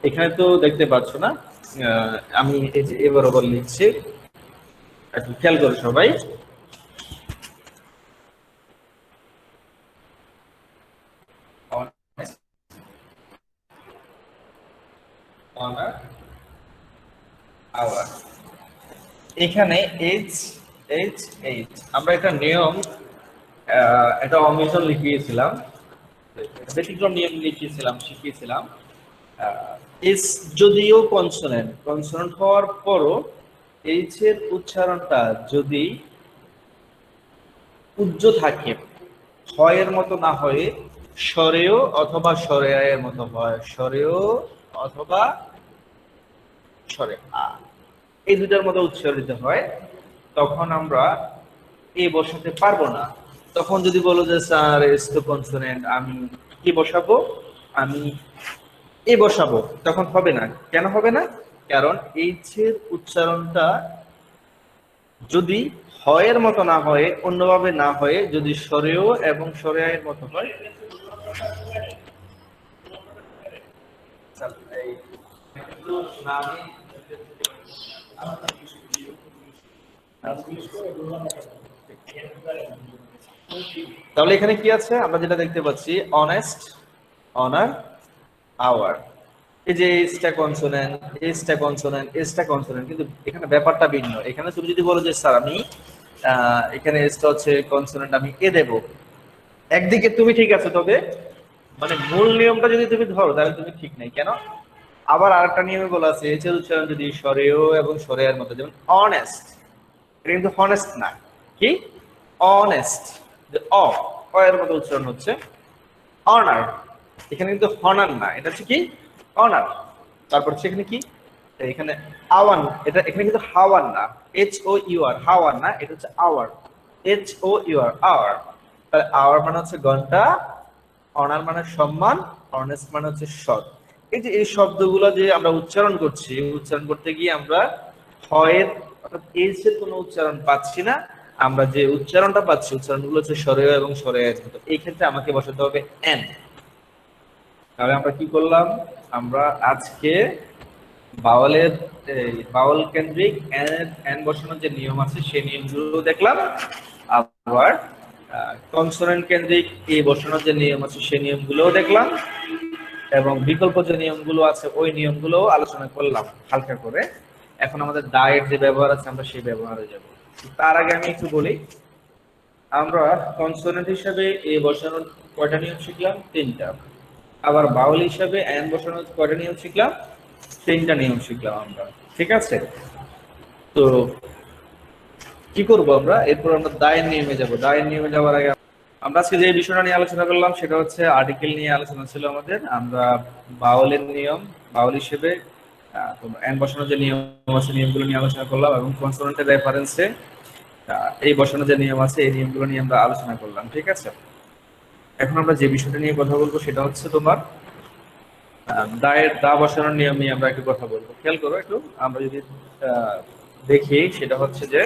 এখানে তো দেখতে পাচ্ছ না, আমি এই যে এবার লিখছি একটু খেয়াল করো সবাই। এখানে এইচ এইচ এইচ আমরা একটা নিয়ম, একটা অমিশন লিখিয়েছিলাম, ব্যতিক্রম নিয়ম লিখিয়েছিলাম, শিখিয়েছিলাম। এস যদিও কনসোনেন্ট, কনসোনেন্ট হওয়ার পরও এইচ এর উচ্চারণটা যদি উজ্জ থাকে, ক্ষয়ের মতো না হয়ে স্বরেয় অথবা স্বরে এর মতো হয়, স্বরেয় অথবা স্বরে আ, এই দুটার মতো উচ্চারিত হয়, তখন আমরা এ বসাতে পারবো না। তখন যদি বলো যে স্যার এস তো কনসোনেন্ট, আমি কি বসাবো, আমি এ বসাবো, তখন হবে না। কেন হবে না? কারণ এইচ এর উচ্চারণটা যদি হয়ের মতো না হয়ে, অন্যভাবে না হয়ে, যদি স্বরেয় এবং স্বরেয়ের মতো হয়, তাহলে এখানে কি আছে আমরা যেটা দেখতে পাচ্ছি, অনেস্ট, অনার, আওয়ার। এই যে এসটা কনসোনেন্ট, এসটা কনসোনেন্ট, এসটা কনসোনেন্ট, কিন্তু এখানে ব্যাপারটা ভিন্ন। এখানে তুমি যদি বলো যে স্যার আমি এখানে এসটা হচ্ছে কনসোনেন্ট, আমি এ দেব, একদিকে তুমি ঠিক আছে, তবে মানে মূল নিয়মটা যদি তুমি ধরো তাহলে তুমি ঠিক নাই। কেন? আবার আরেকটা নিয়মে বলা আছে এর উচ্চারণ যদি স্বরেয় এবং স্বরেয়ের মধ্যে, যেমন অনেস্ট, এটা কিন্তু হনেস্ট না, কি অনেস্ট, যে অ এর মতো উচ্চারণ হচ্ছে। অনার, এখানে কিন্তু হনার না, এটা হচ্ছে কি অনার। তারপর হচ্ছে এখানে কি, এখানে আওয়ান, এটা এখানে কিন্তু হাওয়ান না, এইচ ও ইউ আর, হাওয়ান না, এটা হচ্ছে hour, H O U R, hour. তাহলে আওয়ার মানে হচ্ছে ঘন্টা, অনার মানে সম্মান, অনেস্ট মানে হচ্ছে সৎ। এই যে এই শব্দগুলো যে আমরা উচ্চারণ করছি, উচ্চারণ করতে গিয়ে আমরা হয়ের অর্থাৎ এইচ এর কোনো উচ্চারণ পাচ্ছি না, আমরা যে উচ্চারণটা পাচ্ছি উচ্চারণগুলো হচ্ছে স্বরেয় এবং স্বরেয়ের মতো। এই ক্ষেত্রে আমাকে বসাতে হবে এন। তাহলে আমরা কি করলাম, আমরা আজকে বাওয়ালের বাওয়াল কেন্দ্রিক এন বসানোর যে নিয়ম আছে সেই নিয়মগুলো দেখলাম, আবার কনসোনেন্ট কেন্দ্রিক এ বসানোর যে নিয়ম আছে সেই নিয়মগুলোও দেখলাম, এবং বিকল্প যে নিয়মগুলো আছে ওই নিয়মগুলো আলোচনা করলাম হালকা করে। এখন আমাদের দায়ের যে ব্যবহার আছে আমরা সেই ব্যবহারে যাব। তার আগে আমি একটু বলি, আমরা কনসোনেন্ট হিসাবে এ বসানোর কয়টা নিয়ম শিখলাম? 3টা। আবার বাউল হিসাবে এন বসানোর কয়টা নিয়ম শিখলাম? 3টা নিয়ম শিখলাম আমরা, ঠিক আছে? তো কি করব আমরা এরপর? আমরা দায়ের নিয়মে যাব। দায়ের নিয়মে যাওয়ার আগে আমরা আজকে যে বিষয়টা নিয়ে আলোচনা করলাম সেটা হচ্ছে আর্টিকেল নিয়ে আলোচনা ছিল আমাদের। আমরা বাউলের নিয়ম, বাউল হিসেবে এন বসানোর যে নিয়ম আছে নিয়মগুলো নিয়ে আলোচনা করলাম, এবং কনসোনেন্টের রেফারেন্সে এই বসানোর যে নিয়ম আছে এই নিয়মগুলো নিয়ে আমরা আলোচনা করলাম, ঠিক আছে? এখন আমরা যে বিষয়টা নিয়ে কথা বলবো সেটা হচ্ছে তোমার দায়ের দা বসানোর নিয়ম নিয়ে আমরা একটু কথা বলবো। খেয়াল করো একটু, আমরা যদি দেখি সেটা হচ্ছে যে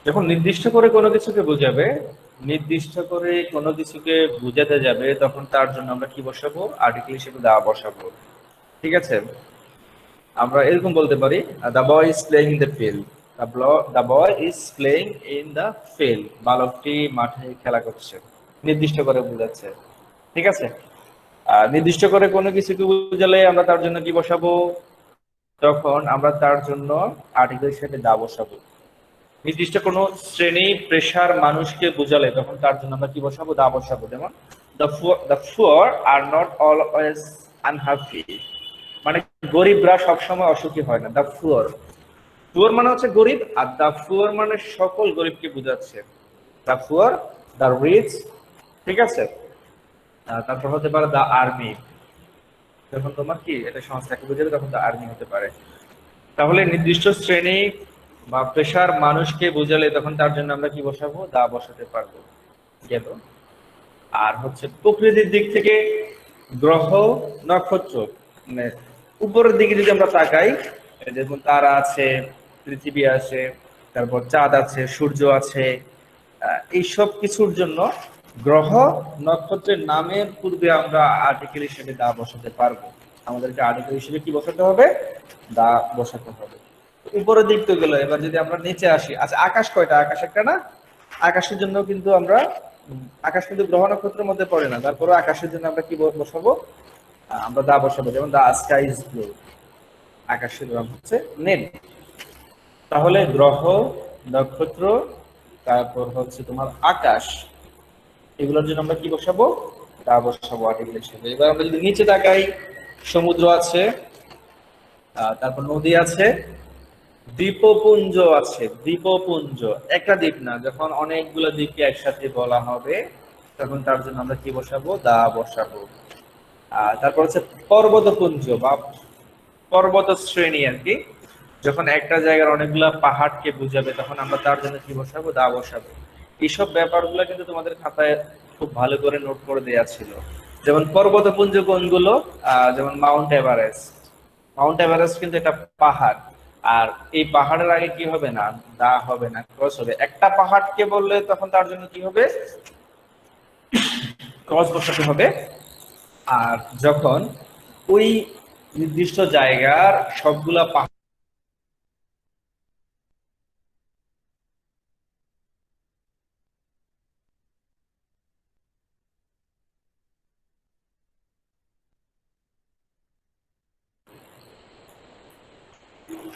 যখন নির্দিষ্ট করে কোনো কিছুকে বোঝাবে, নির্দিষ্ট করে কোনো কিছুকে বোঝাতে যাবে, তখন তার জন্য আমরা কি বসাবো? আর্টিকেল হিসেবে দা বসাবো, ঠিক আছে? আমরা এরকম বলতে পারি the boy is playing in the field, the boy is playing in the field, বালকটি মাঠে খেলা করছে, নির্দিষ্ট করে বোঝাচ্ছে, ঠিক আছে? নির্দিষ্ট করে কোনো কিছুকে বোঝালে আমরা তার জন্য কি বসাবো? তখন আমরা তার জন্য আর্টিকেল হিসেবে দা বসাবো। নির্দিষ্ট কোনো শ্রেণী পেশার মানুষকে বোঝালে তখন তার জন্য আমরা কি বসাবো? দা বসাবো। যেমন the poor are not always unhappy, মানে গরিবরা সবসময় অসুখী হয় না। দ্য পুয়ার, পুয়ার মানে হচ্ছে গরিব, আর দ্য পুয়ার মানে সকল গরিবকে বোঝাচ্ছে। দ্য পুয়ার, দ্য রিচ, ঠিক আছে? তারপর হতে পারে দ্য আর্মি, যখন তোমার কি এটা সংস্থাকে বোঝাবে তখন দ্য আর্মি হতে পারে। তাহলে নির্দিষ্ট শ্রেণী বা পেশার মানুষকে বোঝালে তখন তার জন্য আমরা কি বসাবো? দা বসাতে পারবো, গেল। আর হচ্ছে প্রকৃতির দিক থেকে গ্রহ নক্ষত্র, মানে উপরের দিকে যদি আমরা তাকাই, যেমন তারা আছে, পৃথিবী আছে, তারপর চাঁদ আছে, সূর্য আছে, এই সব কিছুর জন্য গ্রহ নক্ষত্রের নামের পূর্বে আমরা আর্টিকেল হিসেবে দা বসাতে পারবো। আমাদেরকে আর্টিকেল হিসেবে কি বসাতে হবে? দা বসাতে হবে। উপরের দিক তো গেল, এবার যদি আমরা নিচে আসি, আচ্ছা আকাশ কয়টা? আকাশ একটা না? আকাশের জন্য কিন্তু আমরা আকাশ কিন্তু গ্রহ নক্ষত্রের মধ্যে পড়ে না, তারপরে আকাশের জন্য আমরা কি বসাবো? আমরা দা বসাবো, যেমন দা স্কাই ইজ ব্লু, আকাশের রং হচ্ছে নীল। তাহলে গ্রহ, নক্ষত্র, তারপর হচ্ছে তোমার আকাশ, এগুলোর জন্য আমরা কি বসাবো? দা বসাবো আর্টিকেল হিসেবে। এবার আমরা যদি নিচে তাকাই, সমুদ্র আছে, তারপর নদী আছে, দ্বীপপুঞ্জ আছে। দ্বীপপুঞ্জ একটা দ্বীপ না, যখন অনেকগুলো দ্বীপকে একসাথে বলা হবে তখন তার জন্য আমরা কি বসাবো? দা বসাবো। তারপর হচ্ছে পর্বতপুঞ্জ বা পর্বত শ্রেণী আর কি, যখন একটা জায়গার অনেকগুলা পাহাড়কে বুঝাবে তখন আমরা তার জন্য কি বসাবো? দা বসাবো। এইসব ব্যাপারগুলো কিন্তু তোমাদের খাতায় খুব ভালো করে নোট করে দেওয়া ছিল। যেমন পর্বতপুঞ্জ কোনগুলো? যেমন মাউন্ট এভারেস্ট। মাউন্ট এভারেস্ট কিন্তু এটা পাহাড়, আর এই পাহাড়ের আগে কি হবে না? দা হবে না, ক্রস হবে। একটা পাহাড়কে বললে তখন তার জন্য কি হবে? ক্রস বসাতে হবে। আর যখন ওই নির্দিষ্ট জায়গার সবগুলা পাহাড়,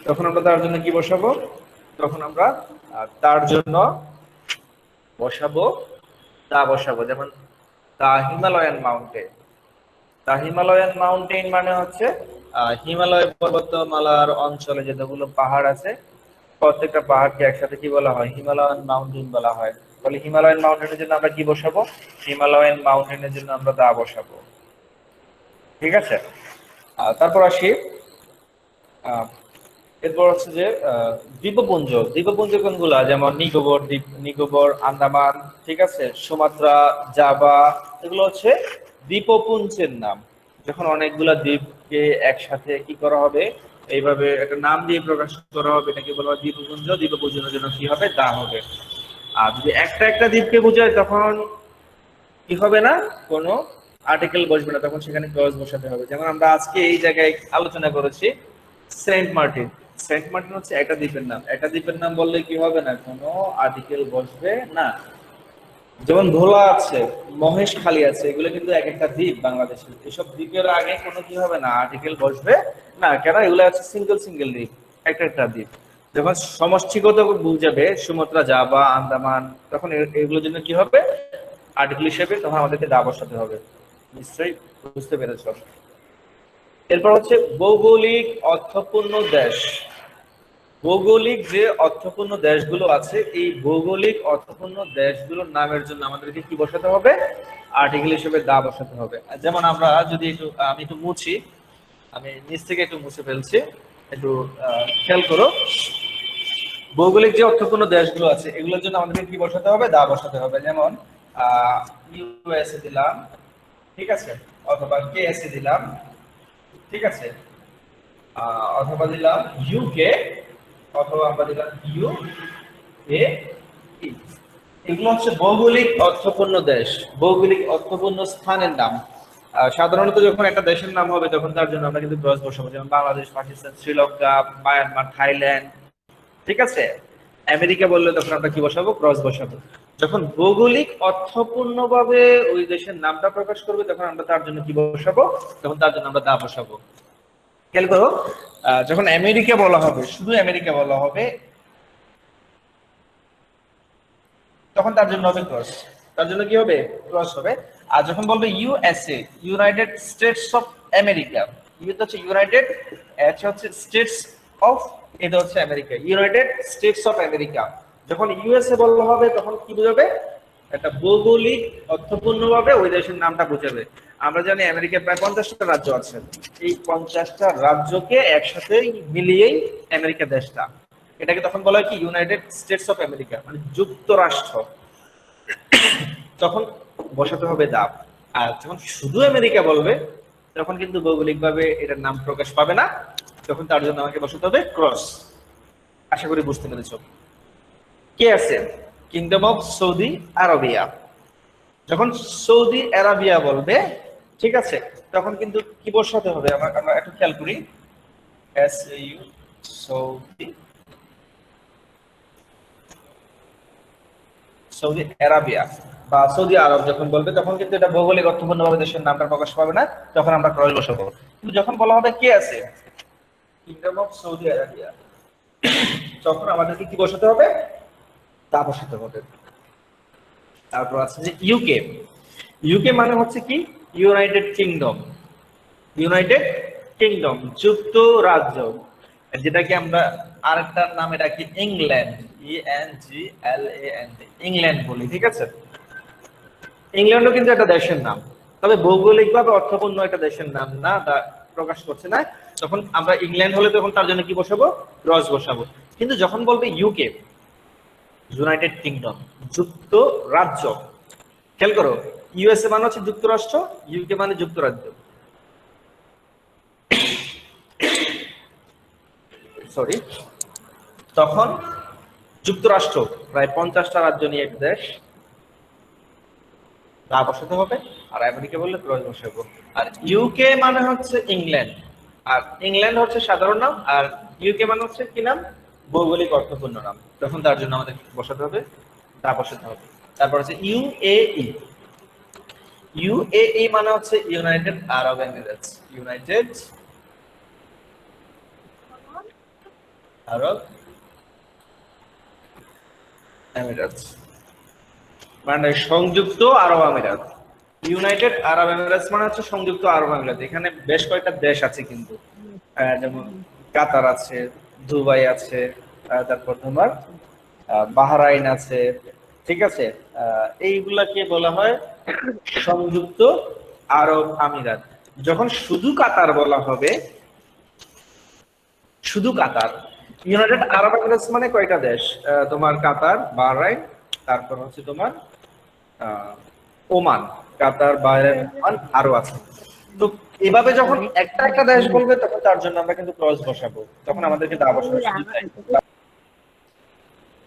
তখন আমরা তার জন্য কি বসাবো? তখন আমরা তার জন্য বসাবো দা বসাবো। যেমন দা হিমালয়ান মাউন্টেন। দা হিমালয়ান মাউন্টেন মানে হচ্ছে হিমালয় পর্বতমালার অঞ্চলে যতগুলো পাহাড় আছে প্রত্যেকটা পাহাড়কে একসাথে কি বলা হয়? হিমালয়ান মাউন্টেন বলা হয়। তাহলে হিমালয়ান মাউন্টেনের জন্য আমরা কি বসাবো? হিমালয়ান মাউন্টেনের জন্য আমরা দা বসাবো। ঠিক আছে, তারপর আসি এরপর হচ্ছে যে দ্বীপপুঞ্জ। দ্বীপপুঞ্জ কোনগুলা? যেমন নিকোবর দ্বীপ, নিকোবর, আন্দামান, ঠিক আছে, সুমাত্রা, জাভা, এগুলো হচ্ছে দ্বীপপুঞ্জের নাম। যখন অনেকগুলা দ্বীপকে একসাথে কি করা হবে, এইভাবে একটা নাম দিয়ে প্রকাশ করা হবে, এটাকে বলা হয় দ্বীপপুঞ্জ। দ্বীপপুঞ্জের জন্য কি হবে? দা হবে। আর যদি একটা একটা দ্বীপকে বোঝায় তখন কি হবে না? কোনো আর্টিকেল বসবে না, তখন সেখানে ক্লজ বসাতে হবে। যেমন আমরা আজকে এই জায়গায় আলোচনা করেছি সেন্ট মার্টিন। সেন্ট মার্টিন হচ্ছে একটা দ্বীপের নাম। একটা দ্বীপের নাম বললে কি হবে না? কোনো আর্টিকেল বসবে না। যেমন ভোলা আছে, মহেশখালী আছে, এগুলো কিন্তু এক একটা দ্বীপ বাংলাদেশের। এসব দ্বীপের আগে কোনো কি হবে না? আর্টিকেল বসবে না। কেন? এগুলো আছে সিঙ্গেল সিঙ্গেল দ্বীপ, একটা একটা দ্বীপ। যখন সমষ্টিগত বুঝাবে সুমাত্রা, জাভা, আন্দামান, তখন এগুলোর জন্য কি হবে? আর্টিকেল হিসেবে তখন আমাদেরকে দা বসাতে হবে। নিশ্চয়ই বুঝতে পেরেছ। এরপর হচ্ছে ভৌগোলিক অর্থপূর্ণ দেশ। ভৌগোলিক যে অর্থপূর্ণ দেশগুলো আছে, এই ভৌগোলিক অর্থপূর্ণ দেশগুলোর নামের জন্য আমাদেরকে কি বসাতে হবে? আর্টিকেল হিসেবে দা বসাতে হবে। যেমন আমরা যদি আমি একটু মুছি, আমি নিচ থেকে একটু মুছে ফেলছি, একটু খেয়াল করো। ভৌগোলিক যে অর্থপূর্ণ দেশগুলো আছে এগুলোর জন্য আমাদেরকে কি বসাতে হবে? দা বসাতে হবে। যেমন ইউএসএ দিলাম, ঠিক আছে, অথবা কেএসএ দিলাম, ঠিক আছে, অথবা দিলাম ইউকে, অথবা আমরা দিলাম ইউ এ। এগুলো হচ্ছে ভৌগোলিক অর্থপূর্ণ দেশ, ভৌগোলিক অর্থপূর্ণ স্থানের নাম। সাধারণত যখন একটা দেশের নাম হবে তখন তার জন্য আমরা কিন্তু ক্রস বসাবো। যেমন বাংলাদেশ, পাকিস্তান, শ্রীলঙ্কা, মায়ানমার, থাইল্যান্ড, ঠিক আছে। আমেরিকা বললে তখন আমরা কি বসাবো? ক্রস বসাবো। যখন ভৌগোলিক অর্থপূর্ণভাবে ওই দেশের নামটা প্রকাশ করবে তখন আমরা তার জন্য কি বসাবো? তখন তার জন্য আমরা দা বসাবো। খেয়াল করো, যখন আমেরিকা বলা হবে, শুধু আমেরিকা বলা হবে, তখন তার জন্য হবে ক্রস। তার জন্য কি হবে? ক্রস হবে। আর যখন বলবে USA, United States of America, U হচ্ছে ইউনাইটেড, এচ হচ্ছে স্টেটস অফ, এটা হচ্ছে America, United States of America. যখন ইউএসএ বলা হবে তখন কি বোঝাবে? একটা ভৌগোলিক অর্থপূর্ণভাবে ওই দেশের নামটা বোঝাবে। আমরা জানি আমেরিকায় প্রায় 50টা রাজ্য আছে। এই 50টা রাজ্যকে একসাথে মিলিয়েই আমেরিকা দেশটা। এটাকে তখন বলা হয় কি? ইউনাইটেড স্টেটস অফ আমেরিকা, মানে যুক্তরাষ্ট্র। তখন বসাতে হবে দা। আর যখন শুধু আমেরিকা বলবে তখন কিন্তু ভৌগোলিকভাবে এটার নাম প্রকাশ পাবে না, তখন তার জন্য আমাকে বসাতে হবে ক্রস। আশা করি বুঝতে পেরেছ। কে আছে? Kingdom of Saudi Arabia. যখন সৌদি আরবিয়া বলবে, ঠিক আছে, তখন কিন্তু কি বসাতে হবে? আমরা একটু খেয়াল করি, S U Saudi Saudi Arabia বা সৌদি আরব যখন বলবে তখন কিন্তু এটা ভৌগোলিক অর্থপূর্ণভাবে দেশের নামটা প্রকাশ পাবে না, তখন আমরা ক্রস বসাবো। কিন্তু যখন বলা হবে কে আছে, কিংডম অফ সৌদি আরাবিয়া, তখন আমাদেরকে কি বসাতে হবে, তা বসাতে হবে। তারপর আছে যে ইউকে। ইউকে মানে হচ্ছে কি, ইউনাইটেড কিংডম। ইউনাইটেড কিংডম, যুক্তরাজ্য, যেটাকে আমরা আরেকটা নামে ডাকি ইংল্যান্ড, ENGLAND, ইংল্যান্ড বলি, ঠিক আছে। ইংল্যান্ডও কিন্তু একটা দেশের নাম, তবে ভৌগোলিকভাবে অর্থপূর্ণ একটা দেশের নাম না, তা প্রকাশ করছে না। তখন আমরা ইংল্যান্ড হলে তখন তার জন্য কি বসাবো, ক্রস বসাবো। কিন্তু যখন বলবে ইউকে, ইউনাইটেড কিংডম, যুক্তরাজ্য, খেয়াল করো, ইউএসএ মানে হচ্ছে যুক্তরাষ্ট্র, ইউকে মানে যুক্তরাজ্য, সরি, তখন যুক্তরাষ্ট্র প্রায় 50টা রাজ্য নিয়ে এক দেশ, তা বসাতে হবে। আর আমেরিকা বললে ক্রস বসাবো। আর ইউকে মানে হচ্ছে ইংল্যান্ড, আর ইংল্যান্ড হচ্ছে সাধারণ নাম, আর ইউকে মানে হচ্ছে কি নাম, ভৌগোলিক অর্থপূর্ণ নাম, তখন তার জন্য আমাদের বসাতে হবে, তা বসাতে হবে। তারপর হচ্ছে ইউএই। ইউএই মানে হচ্ছে ইউনাইটেড আরব এমিরেটস, ইউনাইটেড আরব এমিরেটস, মানে সংযুক্ত আরব আমিরাত। ইউনাইটেড আরব এমিরেটস মানে হচ্ছে সংযুক্ত আরব আমিরাত। এখানে বেশ কয়েকটা দেশ আছে কিন্তু, যেমন কাতার আছে, দুবাই আছে, তারপর তোমার বাহরাইন আছে, ঠিক আছে। এইগুলাকে বলা হয় সংযুক্ত আরব আমিরাত। যখন শুধু কাতার বলা হবে, শুধু কাতার, ইউনাইটেড আরব এমিরেটস মানে কয়টা দেশ, তোমার কাতার, বাহরাইন, তারপর হচ্ছে তোমার ওমান, কাতার, বাহরাইন, ওমান আরো আছে। তো এভাবে যখন একটা একটা দেশ বলবে তখন তার জন্য আমরা কিন্তু ক্রস বসাবো, তখন আমাদেরকে দা বসানোর সুযোগ নাই।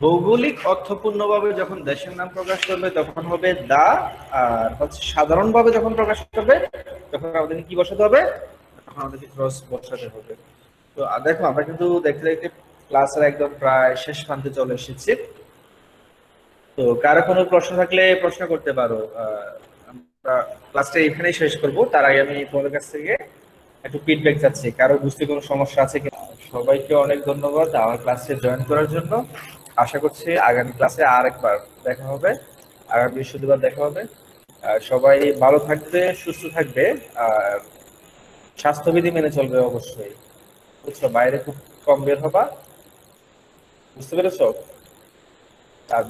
ভৌগোলিক অর্থপূর্ণভাবে যখন দেশের নাম প্রকাশ করবে তখন হবে দা, আর হচ্ছে সাধারণভাবে যখন প্রকাশ করবে তখন আমাদেরকে কি বসাতে হবে, তখন আমাদেরকে ক্রস বসাতে হবে। তো দেখো আমরা কিন্তু দেখতে দেখতে ক্লাসের একদম প্রায় শেষ প্রান্তে চলে এসেছি। তো কারো কোনো প্রশ্ন থাকলে প্রশ্ন করতে পারো। আমরা ক্লাসটা এখানেই শেষ করব, তার আগে আমি তোমাদের কাছ থেকে একটু ফিডব্যাক চাচ্ছি, কারো বুঝতে কোনো সমস্যা আছে কি। সবাইকে অনেক ধন্যবাদ আমার ক্লাসে জয়েন করার জন্য। আশা করছি আগামী ক্লাসে আরেকবার দেখা হবে, আগামী বৃহস্পতিবার দেখা হবে। সবাই ভালো থাকবে, সুস্থ থাকবে, আর স্বাস্থ্যবিধি মেনে চলবে অবশ্যই, বুঝছো, বাইরে খুব কম বের হবা, বুঝতে পেরেছো। আর